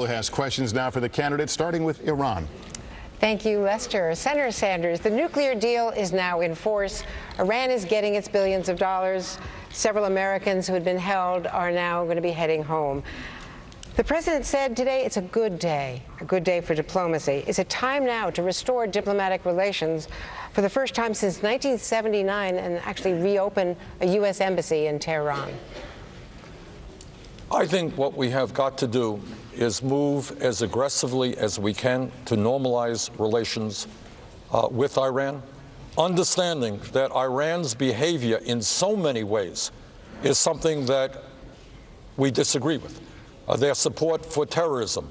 has questions now for the candidates, starting with Iran. Thank you, Lester. Senator Sanders, the nuclear deal is now in force. Iran is getting its billions of dollars. Several Americans who had been held are now going to be heading home. The president said today it's a good day for diplomacy. Is it time now to restore diplomatic relations for the first time since 1979 and actually reopen a U.S. embassy in Tehran? I think what we have got to do is move as aggressively as we can to normalize relations with Iran, understanding that Iran's behavior in so many ways is something that we disagree with. Their support for terrorism,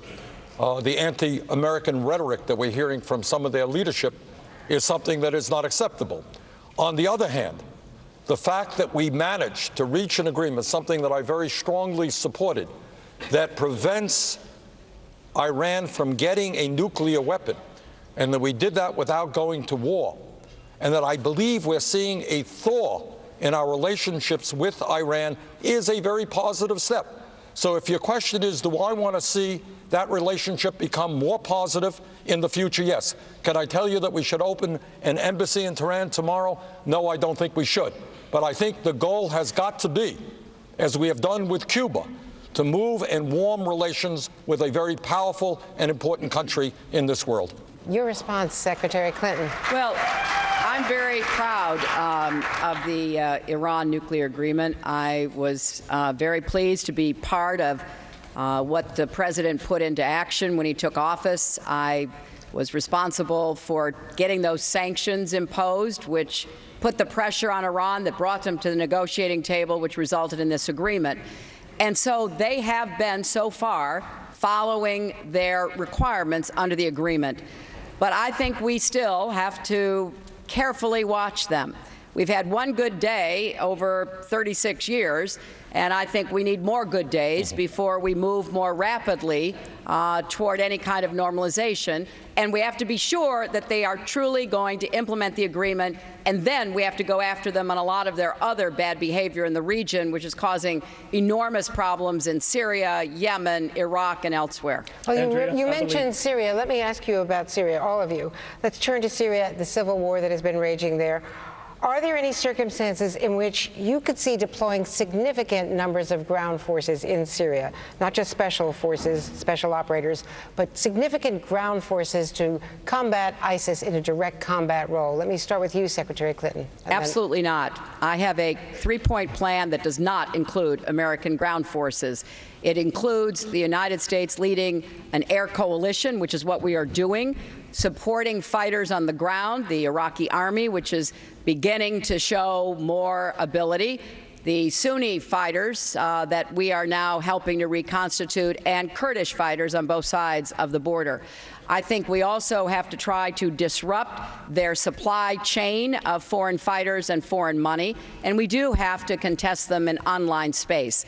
the anti-American rhetoric that we're hearing from some of their leadership is something that is not acceptable. On the other hand, the fact that we managed to reach an agreement, something that I very strongly supported, that prevents Iran from getting a nuclear weapon, and that we did that without going to war, and that I believe we're seeing a thaw in our relationships with Iran is a very positive step. So if your question is, do I want to see that relationship become more positive in the future? Yes. Can I tell you that we should open an embassy in Tehran tomorrow? No, I don't think we should. But I think the goal has got to be, as we have done with Cuba, to move and warm relations with a very powerful and important country in this world. Your response, Secretary Clinton. Well, I'm very proud of the Iran nuclear agreement. I was very pleased to be part of what the president put into action when he took office. I was responsible for getting those sanctions imposed, which put the pressure on Iran that brought them to the negotiating table, which resulted in this agreement. And so they have been, so far, following their requirements under the agreement. But I think we still have to carefully watch them. We've had one good day over 36 years, and I think we need more good days before we move more rapidly toward any kind of normalization. And we have to be sure that they are truly going to implement the agreement, and then we have to go after them on a lot of their other bad behavior in the region, which is causing enormous problems in Syria, Yemen, Iraq, and elsewhere. Well, you mentioned Syria. Let me ask you about Syria, all of you. Let's turn to Syria, the civil war that has been raging there. Are there any circumstances in which you could see deploying significant numbers of ground forces in Syria, not just special forces, special operators, but significant ground forces to combat ISIS in a direct combat role? Let me start with you, Secretary Clinton. Absolutely not. I have a three-point plan that does not include American ground forces. It includes the United States leading an air coalition, which is what we are doing, supporting fighters on the ground, the Iraqi army, which is beginning to show more ability, the Sunni fighters that we are now helping to reconstitute, and Kurdish fighters on both sides of the border. I think we also have to try to disrupt their supply chain of foreign fighters and foreign money, and we do have to contest them in online space.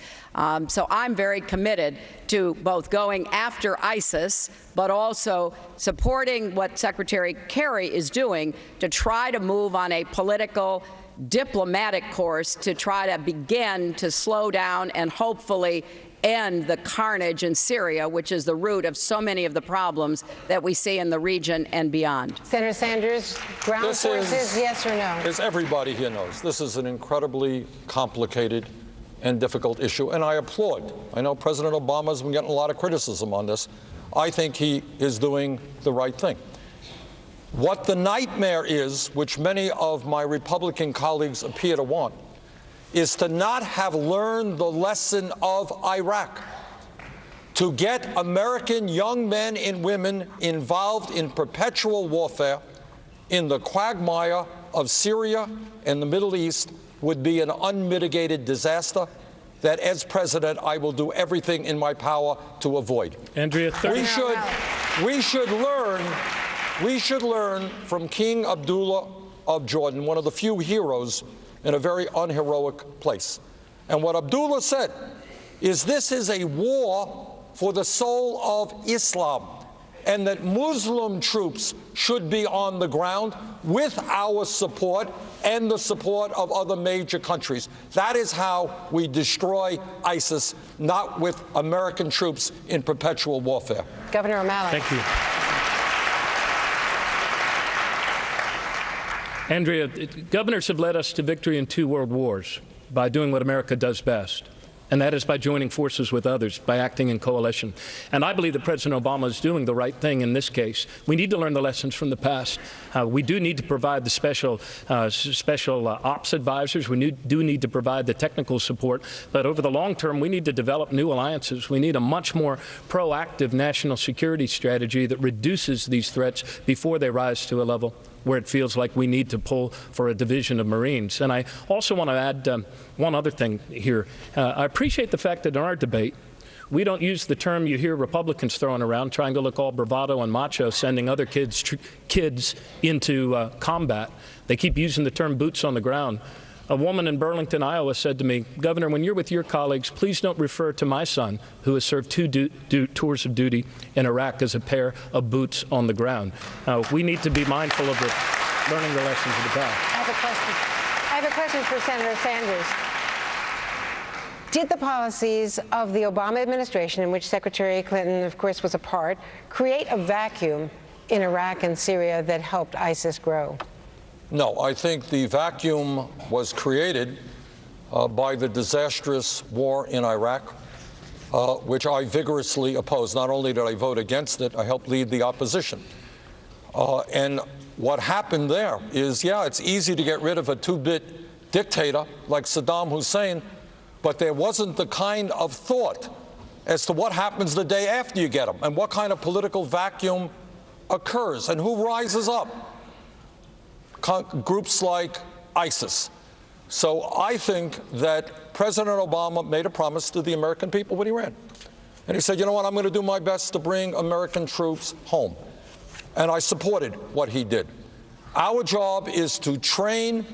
So I'm very committed to both going after ISIS, but also supporting what Secretary Kerry is doing to try to move on a political, diplomatic course to try to begin to slow down and hopefully end the carnage in Syria, which is the root of so many of the problems that we see in the region and beyond. Senator Sanders, ground forces, yes or no? As everybody here knows, this is an incredibly complicated and difficult issue, and I applaud. I know President Obama's been getting a lot of criticism on this. I think he is doing the right thing. What the nightmare is, which many of my Republican colleagues appear to want, is to not have learned the lesson of Iraq, to get American young men and women involved in perpetual warfare in the quagmire of Syria and the Middle East would be an unmitigated disaster that, as president, I will do everything in my power to avoid. Andrea, we should learn from King Abdullah of Jordan, one of the few heroes in a very unheroic place. And what Abdullah said is, this is a war for the soul of Islam. and that Muslim troops should be on the ground with our support and the support of other major countries. That is how we destroy ISIS, not with American troops in perpetual warfare. Governor O'Malley. Thank you. Andrea, governors have led us to victory in 2 world wars by doing what America does best, and that is by joining forces with others, by acting in coalition. And I believe that President Obama is doing the right thing in this case. We need to learn the lessons from the past. We do need to provide the special ops advisors. We do need to provide the technical support. But over the long term, we need to develop new alliances. We need a much more proactive national security strategy that reduces these threats before they rise to a level where it feels like we need to pull for a division of Marines. And I also want to add one other thing here. I appreciate the fact that in our debate, we don't use the term you hear Republicans throwing around, trying to look all bravado and macho, sending other kids into combat. They keep using the term boots on the ground. A woman in Burlington, Iowa said to me, Governor, when you're with your colleagues, please don't refer to my son, who has served 2 tours of duty in Iraq, as a pair of boots on the ground. We need to be mindful of learning the lessons of the past. I have a question for Senator Sanders. Did the policies of the Obama administration, in which Secretary Clinton, of course, was a part, create a vacuum in Iraq and Syria that helped ISIS grow? No, I think the vacuum was created by the disastrous war in Iraq, which I vigorously opposed. Not only did I vote against it, I helped lead the opposition. And what happened there is, yeah, it's easy to get rid of a 2-bit dictator like Saddam Hussein, but there wasn't the kind of thought as to what happens the day after you get him and what kind of political vacuum occurs and who rises up. Groups like ISIS. So I think that President Obama made a promise to the American people when he ran. And he said, you know what, I'm going to do my best to bring American troops home. And I supported what he did. Our job is to train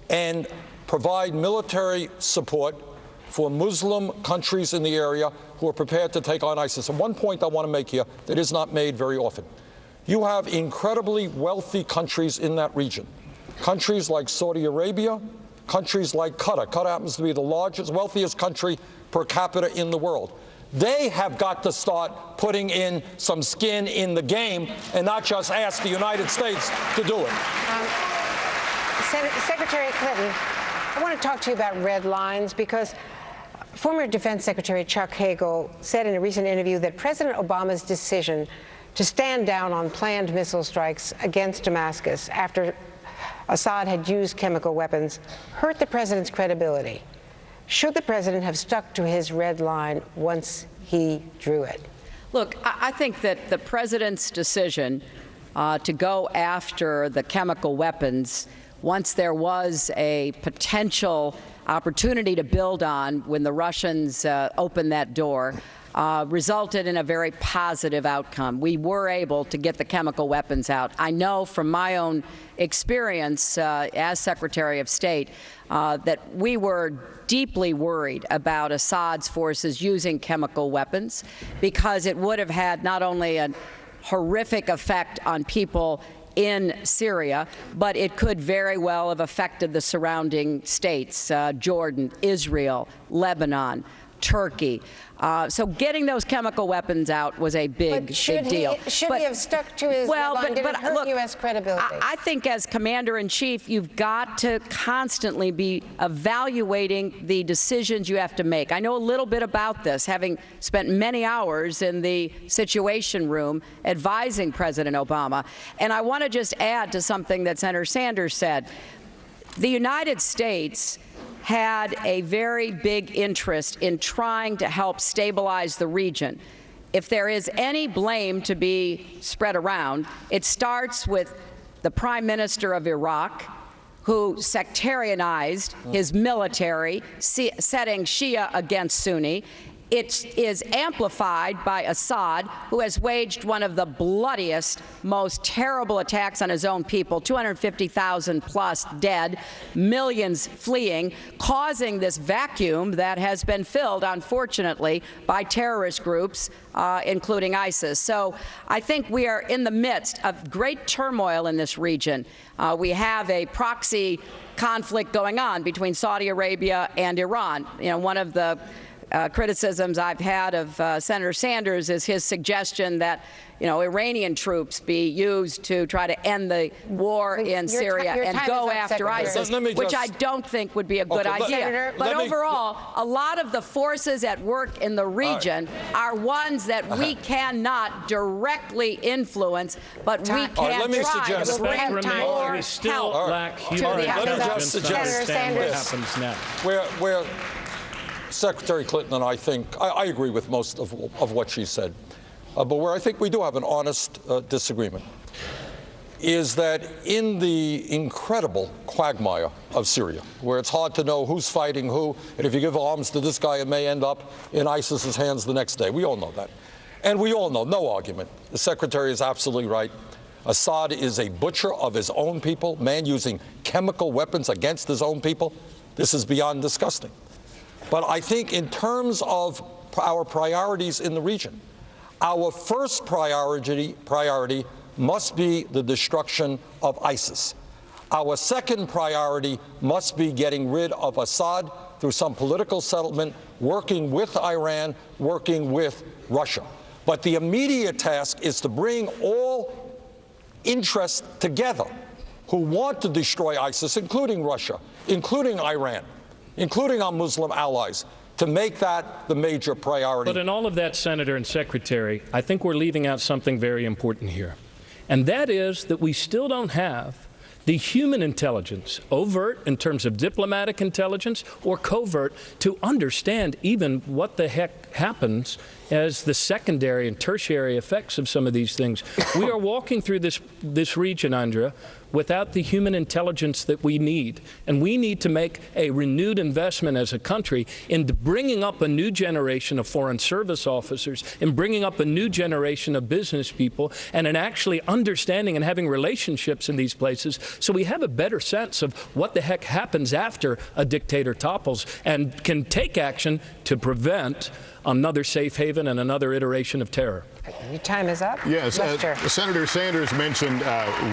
and provide military support for Muslim countries in the area who are prepared to take on ISIS. And one point I want to make here that is not made very often. You have incredibly wealthy countries in that region. Countries like Saudi Arabia, countries like Qatar. Qatar happens to be the largest, wealthiest country per capita in the world. They have got to start putting in some skin in the game and not just ask the United States to do it. Secretary Clinton, I want to talk to you about red lines because former Defense Secretary Chuck Hagel said in a recent interview that President Obama's decision to stand down on planned missile strikes against Damascus after Assad had used chemical weapons hurt the president's credibility. Should the president have stuck to his red line once he drew it? Look, I think that the president's decision to go after the chemical weapons, once there was a potential opportunity to build on when the Russians opened that door, resulted in a very positive outcome. We were able to get the chemical weapons out. I know from my own experience as Secretary of State that we were deeply worried about Assad's forces using chemical weapons because it would have had not only a horrific effect on people in Syria, but it could very well have affected the surrounding states, Jordan, Israel, Lebanon, Turkey. So getting those chemical weapons out was a big deal. Should he have stuck to his red line? Did it hurt look, U.S. credibility? I think as Commander-in-Chief, you've got to constantly be evaluating the decisions you have to make. I know a little bit about this, having spent many hours in the Situation Room advising President Obama. And I want to just add to something that Senator Sanders said. The United States had a very big interest in trying to help stabilize the region. If there is any blame to be spread around, it starts with the Prime Minister of Iraq, who sectarianized his military, setting Shia against Sunni, It is amplified by Assad, who has waged one of the bloodiest, most terrible attacks on his own people, 250,000 plus dead, millions fleeing, causing this vacuum that has been filled, unfortunately, by terrorist groups, including ISIS. So I think we are in the midst of great turmoil in this region. We have a proxy conflict going on between Saudi Arabia and Iran. You know, one of the criticisms I've had of Senator Sanders is his suggestion that, you know, Iranian troops be used to try to end the war in Syria and go after ISIS, which I don't think would be a good idea. But overall, a lot of the forces at work in the region are ones that we cannot directly influence, but we can try to bring more help lack to human the intelligence to understand what Sanders. happens now. Where Secretary Clinton and I think, I agree with most of what she said, but where I think we do have an honest disagreement is that in the incredible quagmire of Syria, where it's hard to know who's fighting who, and if you give arms to this guy, it may end up in ISIS's hands the next day. We all know that. And we all know, no argument, the Secretary is absolutely right. Assad is a butcher of his own people, man using chemical weapons against his own people. This is beyond disgusting. But I think in terms of our priorities in the region, our first priority must be the destruction of ISIS. Our second priority must be getting rid of Assad through some political settlement, working with Iran, working with Russia. But the immediate task is to bring all interests together who want to destroy ISIS, including Russia, including Iran, including our Muslim allies, to make that the major priority. But in all of that, Senator and Secretary, I think we're leaving out something very important here. And that is that we still don't have the human intelligence, overt in terms of diplomatic intelligence or covert, to understand even what the heck happens as the secondary and tertiary effects of some of these things. We are walking through this region, Andrea, without the human intelligence that we need. And we need to make a renewed investment as a country in bringing up a new generation of foreign service officers, in bringing up a new generation of business people, and in actually understanding and having relationships in these places so we have a better sense of what the heck happens after a dictator topples and can take action to prevent another safe haven and another iteration of terror. Your time is up. Yes, Senator Sanders mentioned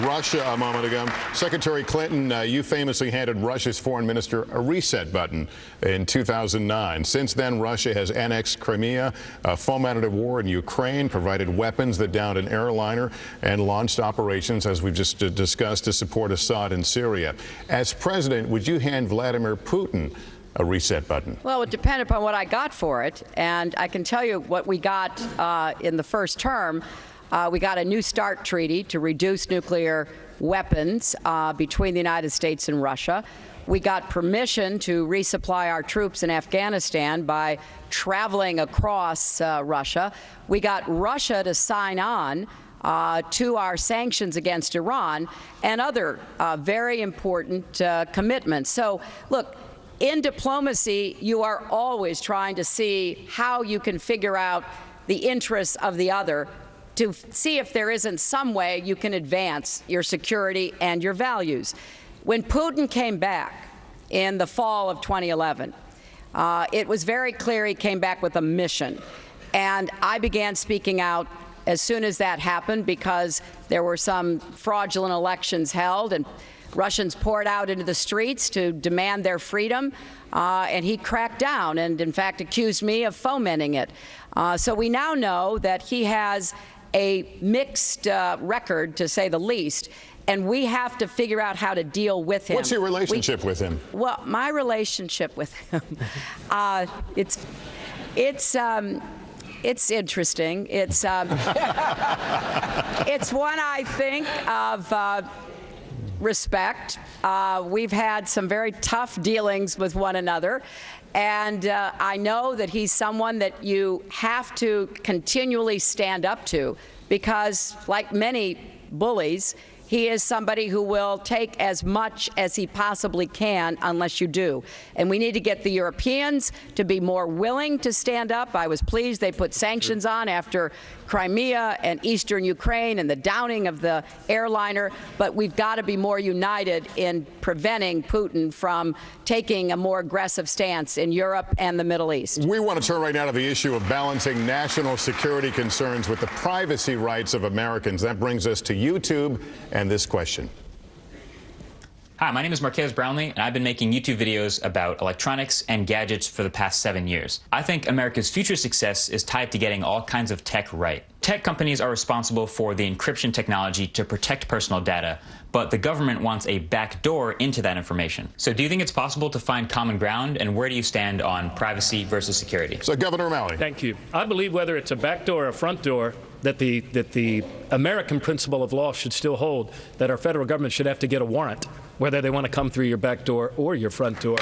Russia a moment ago. Secretary Clinton, you famously handed Russia's foreign minister a reset button in 2009. Since then, Russia has annexed Crimea, fomented a war in Ukraine, provided weapons that downed an airliner, and launched operations, as we've just discussed, to support Assad in Syria. As president, would you hand Vladimir Putin a reset button? Well, it depended upon what I got for it, and I can tell you what we got in the first term. We got a New START treaty to reduce nuclear weapons between the United States and Russia. We got permission to resupply our troops in Afghanistan by traveling across Russia. We got Russia to sign on to our sanctions against Iran and other very important commitments. So, look, in diplomacy, you are always trying to see how you can figure out the interests of the other to see if there isn't some way you can advance your security and your values. When Putin came back in the fall of 2011, it was very clear he came back with a mission. And I began speaking out as soon as that happened because there were some fraudulent elections held and Russians poured out into the streets to demand their freedom, and he cracked down and, in fact, accused me of fomenting it. So we now know that he has a mixed record, to say the least, and we have to figure out how to deal with him. What's your relationship with him? Well, my relationship with him, it's interesting. It's one, I think, of respect. We've had some very tough dealings with one another, and I know that he's someone that you have to continually stand up to because, like many bullies, he is somebody who will take as much as he possibly can unless you do. And we need to get the Europeans to be more willing to stand up. I was pleased they put sanctions on after Crimea and eastern Ukraine and the downing of the airliner, but we've got to be more united in preventing Putin from taking a more aggressive stance in Europe and the Middle East. We want to turn right now to the issue of balancing national security concerns with the privacy rights of Americans. That brings us to YouTube and this question. Hi, my name is Marquez Brownlee, and I've been making YouTube videos about electronics and gadgets for the past 7 years. I think America's future success is tied to getting all kinds of tech right. Tech companies are responsible for the encryption technology to protect personal data, but the government wants a back door into that information. So do you think it's possible to find common ground, and where do you stand on privacy versus security? So, Governor O'Malley. Thank you. I believe whether it's a back door or a front door, that the American principle of law should still hold, that our federal government should have to get a warrant, whether they want to come through your back door or your front door.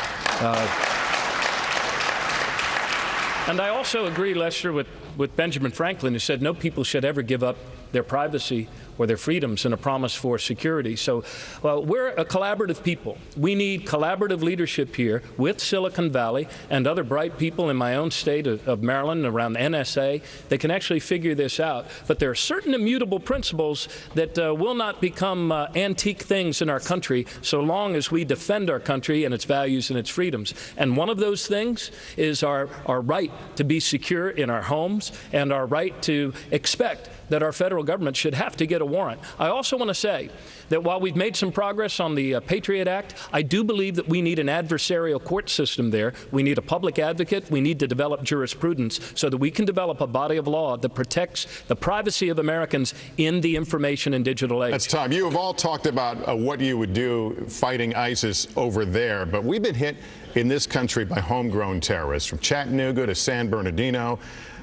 And I also agree, Lester, with Benjamin Franklin, who said no people should ever give up their privacy or their freedoms in a promise for security. So we're a collaborative people. We need collaborative leadership here with Silicon Valley and other bright people in my own state of Maryland around the NSA. They can actually figure this out. But there are certain immutable principles that will not become antique things in our country so long as we defend our country and its values and its freedoms. And one of those things is our right to be secure in our homes and our right to expect that our federal government should have to get a warrant. I also want to say that while we've made some progress on the Patriot Act, I do believe that we need an adversarial court system there. We need a public advocate. We need to develop jurisprudence so that we can develop a body of law that protects the privacy of Americans in the information and digital age. That's Tom. You have all talked about what you would do fighting ISIS over there, but we've been hit in this country by homegrown terrorists, from Chattanooga to San Bernardino.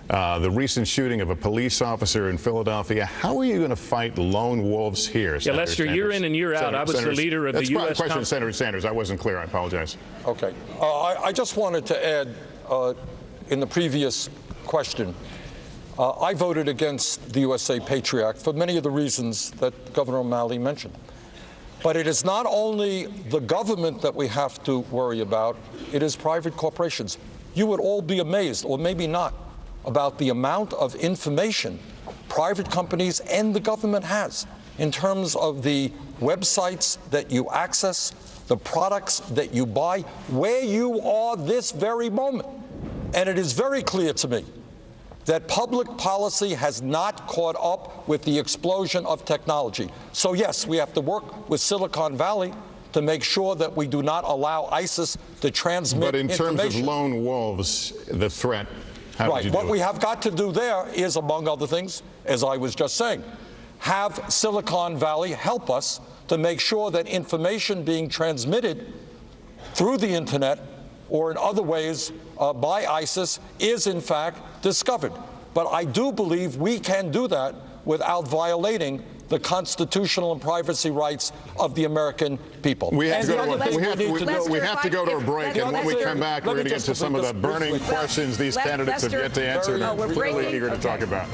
The recent shooting of a police officer in Philadelphia. How are you going to fight lone wolves here, Yeah, Senator Lester, Sanders? year in and year out, I was the leader of the U.S. That's a question, Senator Sanders. I wasn't clear. I apologize. Okay. I just wanted to add, in the previous question, I voted against the USA Patriot Act for many of the reasons that Governor O'Malley mentioned. But it is not only the government that we have to worry about, it is private corporations. You would all be amazed, or maybe not, about the amount of information private companies and the government has in terms of the websites that you access, the products that you buy, where you are this very moment. And it is very clear to me that public policy has not caught up with the explosion of technology. So yes, we have to work with Silicon Valley to make sure that we do not allow ISIS to transmit information. But in terms of lone wolves, the threat, right. What we have got to do there is, among other things, as I was just saying, have Silicon Valley help us to make sure that information being transmitted through the internet or in other ways by ISIS is in fact discovered. But I do believe we can do that without violating the constitutional and privacy rights of the American people. We have to go to a break, and when we come back, we're going to get to some of the burning questions these candidates have yet to answer, and we're really eager to talk about.